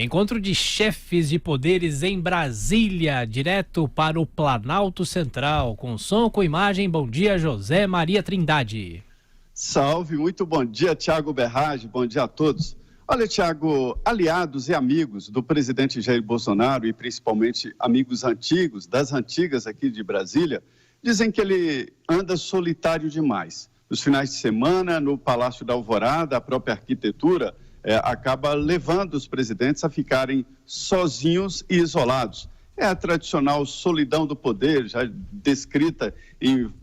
Encontro de chefes de poderes em Brasília, direto para o Planalto Central, com som, com imagem. Bom dia, José Maria Trindade. Salve, muito bom dia, Thiago Berrage, bom dia a todos. Olha, Thiago, aliados e amigos do presidente Jair Bolsonaro e principalmente amigos antigos, das antigas aqui de Brasília, dizem que ele anda solitário demais. Nos finais de semana, no Palácio da Alvorada, a própria arquitetura acaba levando os presidentes a ficarem sozinhos e isolados. É a tradicional solidão do poder, já descrita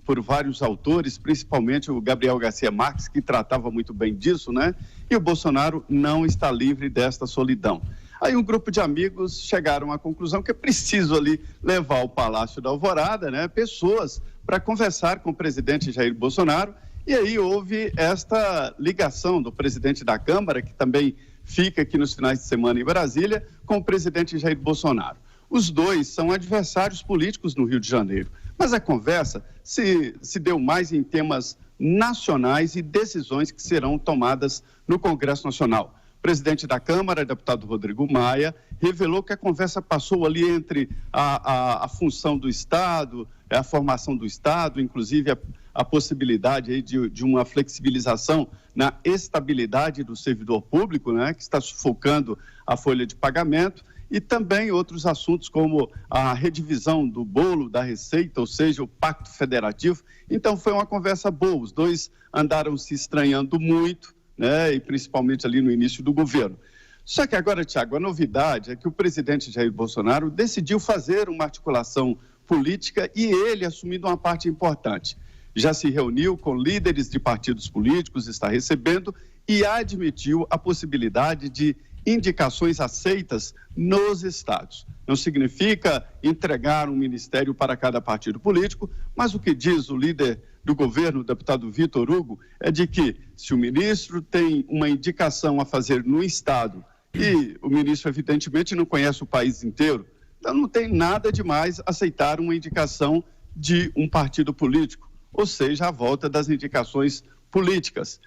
por vários autores, principalmente o Gabriel Garcia Marques, que tratava muito bem disso, né? E o Bolsonaro não está livre desta solidão. Aí um grupo de amigos chegaram à conclusão que é preciso ali levar ao Palácio da Alvorada, né, pessoas para conversar com o presidente Jair Bolsonaro. E aí houve esta ligação do presidente da Câmara, que também fica aqui nos finais de semana em Brasília, com o presidente Jair Bolsonaro. Os dois são adversários políticos no Rio de Janeiro, mas a conversa se deu mais em temas nacionais e decisões que serão tomadas no Congresso Nacional. O presidente da Câmara, deputado Rodrigo Maia, revelou que a conversa passou ali entre a função do Estado, a formação do Estado, inclusive a possibilidade aí de uma flexibilização na estabilidade do servidor público, né, que está sufocando a folha de pagamento, e também outros assuntos como a redivisão do bolo da Receita, ou seja, o Pacto Federativo. Então foi uma conversa boa, os dois andaram se estranhando muito, né, e principalmente ali no início do governo. Só que agora, Thiago, a novidade é que o presidente Jair Bolsonaro decidiu fazer uma articulação política e ele assumindo uma parte importante. Já se reuniu com líderes de partidos políticos, está recebendo e admitiu a possibilidade de indicações aceitas nos estados. Não significa entregar um ministério para cada partido político, mas o que diz o líder do governo, o deputado Vitor Hugo, é de que se o ministro tem uma indicação a fazer no estado e o ministro evidentemente não conhece o país inteiro, então não tem nada de mais aceitar uma indicação de um partido político, ou seja, a volta das indicações políticas.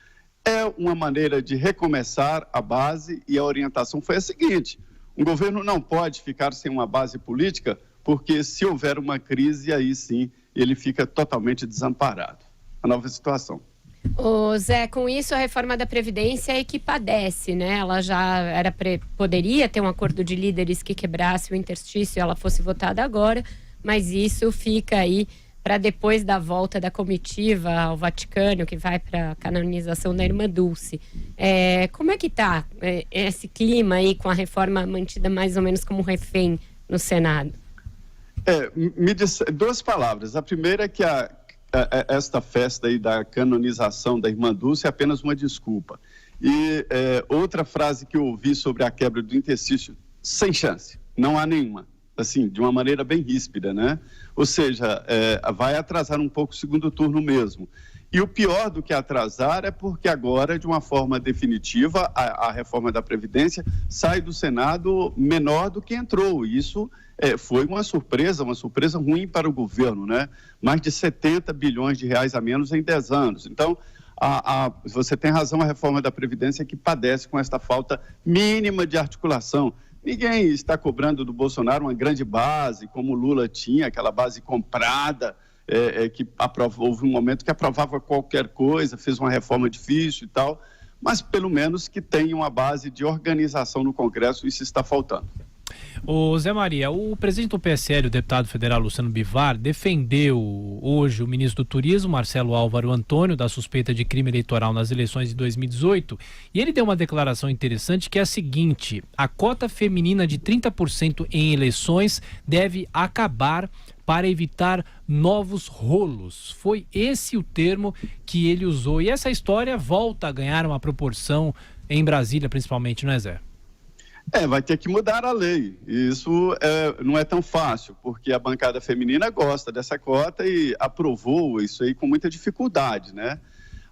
É uma maneira de recomeçar a base e a orientação foi a seguinte: um governo não pode ficar sem uma base política, porque se houver uma crise, aí sim ele fica totalmente desamparado. A nova situação. Ô Zé, com isso a reforma da Previdência é que padece, né? Ela já poderia ter um acordo de líderes que quebrasse o interstício e ela fosse votada agora, mas isso fica aí para depois da volta da comitiva ao Vaticano, que vai para a canonização da Irmã Dulce. Como é que está esse clima aí com a reforma mantida mais ou menos como refém no Senado? Me diz duas palavras. A primeira é que esta festa aí da canonização da Irmã Dulce é apenas uma desculpa. E outra frase que eu ouvi sobre a quebra do interstício, sem chance, não há nenhuma. Assim, de uma maneira bem ríspida, né? Ou seja, vai atrasar um pouco o segundo turno mesmo. E o pior do que atrasar é porque agora, de uma forma definitiva, a reforma da Previdência sai do Senado menor do que entrou. E isso foi uma surpresa ruim para o governo, né? Mais de 70 bilhões de reais a menos em 10 anos. Então, você tem razão, a reforma da Previdência que padece com esta falta mínima de articulação. Ninguém está cobrando do Bolsonaro uma grande base, como o Lula tinha, aquela base comprada, que houve um momento que aprovava qualquer coisa, fez uma reforma difícil e tal, mas pelo menos que tenha uma base de organização no Congresso, isso está faltando. Ô Zé Maria, o presidente do PSL, o deputado federal Luciano Bivar, defendeu hoje o ministro do Turismo, Marcelo Álvaro Antônio, da suspeita de crime eleitoral nas eleições de 2018, e ele deu uma declaração interessante que é a seguinte: a cota feminina de 30% em eleições deve acabar para evitar novos rolos. Foi esse o termo que ele usou, e essa história volta a ganhar uma proporção em Brasília, principalmente, não é, Zé? Vai ter que mudar a lei. Isso não é tão fácil, porque a bancada feminina gosta dessa cota e aprovou isso aí com muita dificuldade, né?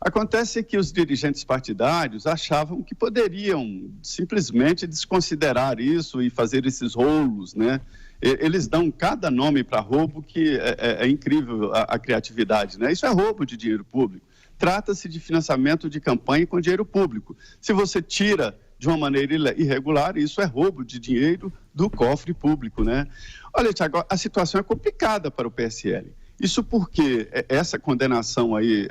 Acontece que os dirigentes partidários achavam que poderiam simplesmente desconsiderar isso e fazer esses rolos, né? Eles dão cada nome para roubo que é incrível a criatividade, né? Isso é roubo de dinheiro público. Trata-se de financiamento de campanha com dinheiro público. Se você tira de uma maneira irregular, e isso é roubo de dinheiro do cofre público, né? Olha, Tiago, a situação é complicada para o PSL. Isso porque essa condenação aí,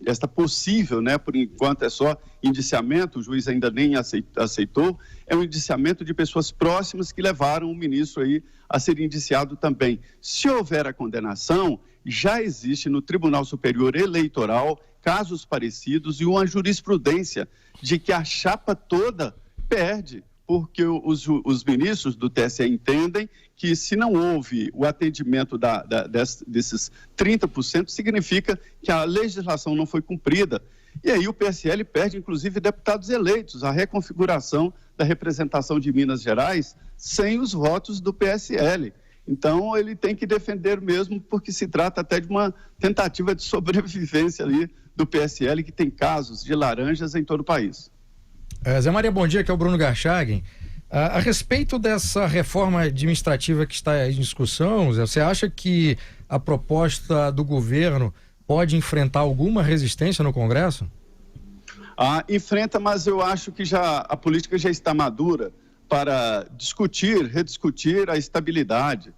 esta possível, né, por enquanto é só indiciamento, o juiz ainda nem aceitou, é um indiciamento de pessoas próximas que levaram o ministro aí a ser indiciado também. Se houver a condenação, já existe no Tribunal Superior Eleitoral casos parecidos e uma jurisprudência de que a chapa toda perde, porque os ministros do TSE entendem que se não houve o atendimento desses 30%, significa que a legislação não foi cumprida. E aí o PSL perde, inclusive, deputados eleitos, a reconfiguração da representação de Minas Gerais sem os votos do PSL. Então, ele tem que defender mesmo, porque se trata até de uma tentativa de sobrevivência ali do PSL, que tem casos de laranjas em todo o país. Zé Maria, bom dia, aqui é o Bruno Garchagin. A respeito dessa reforma administrativa que está em discussão, Zé, você acha que a proposta do governo pode enfrentar alguma resistência no Congresso? Enfrenta, mas eu acho que a política já está madura para rediscutir a estabilidade.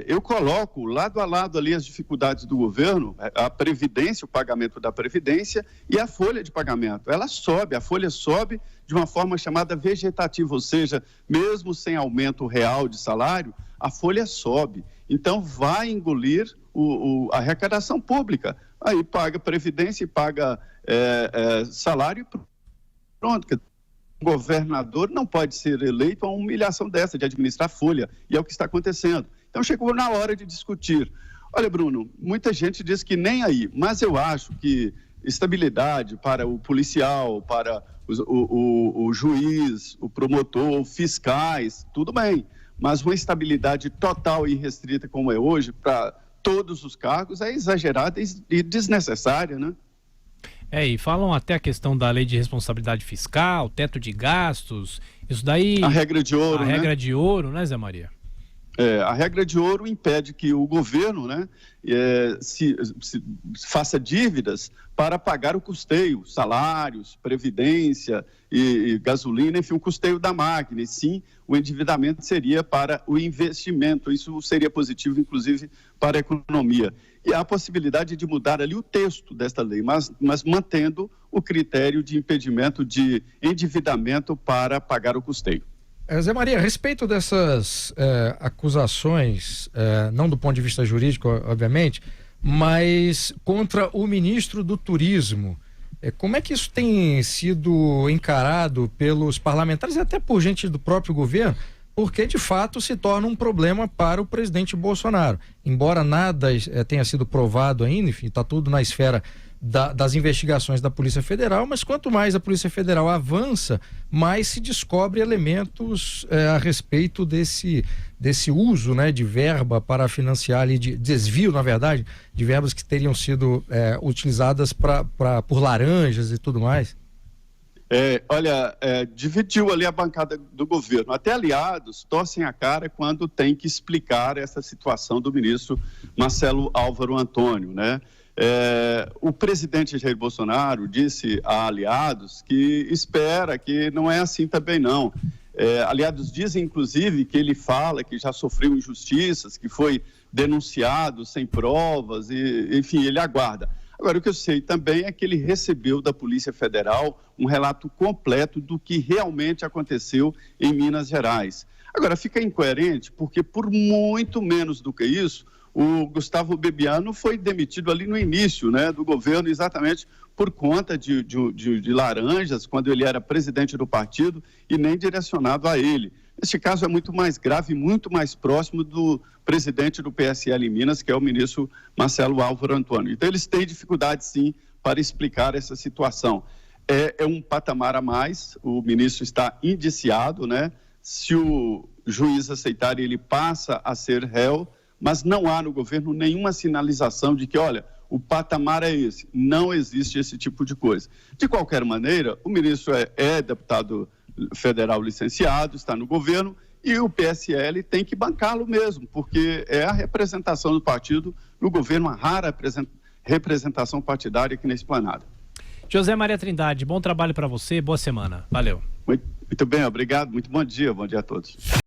Eu coloco lado a lado ali as dificuldades do governo, a Previdência, o pagamento da Previdência e a folha de pagamento. A folha sobe de uma forma chamada vegetativa, ou seja, mesmo sem aumento real de salário, a folha sobe. Então, vai engolir a arrecadação pública. Aí paga Previdência e paga salário e pronto. O governador não pode ser eleito a uma humilhação dessa, de administrar folha, e é o que está acontecendo. Então, chegou na hora de discutir. Olha, Bruno, muita gente diz que nem aí, mas eu acho que estabilidade para o policial, para o juiz, o promotor, fiscais, tudo bem, mas uma estabilidade total e restrita como é hoje, para todos os cargos, é exagerada e desnecessária, né? E falam até a questão da lei de responsabilidade fiscal, teto de gastos, isso daí... A regra de ouro, A regra de ouro, né, Zé Maria? A regra de ouro impede que o governo, né, se faça dívidas para pagar o custeio, salários, previdência e gasolina, enfim, o custeio da máquina. E sim, o endividamento seria para o investimento. Isso seria positivo, inclusive, para a economia. E há a possibilidade de mudar ali o texto desta lei, mas mantendo o critério de impedimento de endividamento para pagar o custeio. Zé Maria, a respeito dessas acusações, não do ponto de vista jurídico, obviamente, mas contra o ministro do Turismo, como é que isso tem sido encarado pelos parlamentares e até por gente do próprio governo? Porque, de fato, se torna um problema para o presidente Bolsonaro. Embora nada tenha sido provado ainda, enfim, está tudo na esfera das investigações da Polícia Federal, mas quanto mais a Polícia Federal avança, mais se descobre elementos a respeito desse uso, né, de verba para financiar ali, de desvio, na verdade, de verbas que teriam sido utilizadas por laranjas e tudo mais. Dividiu ali a bancada do governo. Até aliados torcem a cara quando tem que explicar essa situação do ministro Marcelo Álvaro Antônio, né? O presidente Jair Bolsonaro disse a aliados que espera que não é assim também não. Aliados dizem, inclusive, que ele fala que já sofreu injustiças, que foi denunciado sem provas, enfim, ele aguarda. Agora, o que eu sei também é que ele recebeu da Polícia Federal um relato completo do que realmente aconteceu em Minas Gerais. Agora, fica incoerente porque, por muito menos do que isso, o Gustavo Bebiano foi demitido ali no início, né, do governo, exatamente por conta de laranjas, quando ele era presidente do partido e nem direcionado a ele. Este caso é muito mais grave, muito mais próximo do presidente do PSL em Minas, que é o ministro Marcelo Álvaro Antônio. Então, eles têm dificuldade, sim, para explicar essa situação. É um patamar a mais, o ministro está indiciado, né? Se o juiz aceitar, ele passa a ser réu, mas não há no governo nenhuma sinalização de que, olha, o patamar é esse. Não existe esse tipo de coisa. De qualquer maneira, o ministro é deputado federal licenciado, está no governo, e o PSL tem que bancá-lo mesmo, porque é a representação do partido no governo, uma rara representação partidária aqui na Esplanada. José Maria Trindade, bom trabalho para você, boa semana. Valeu. Muito bem, obrigado. Muito bom dia a todos.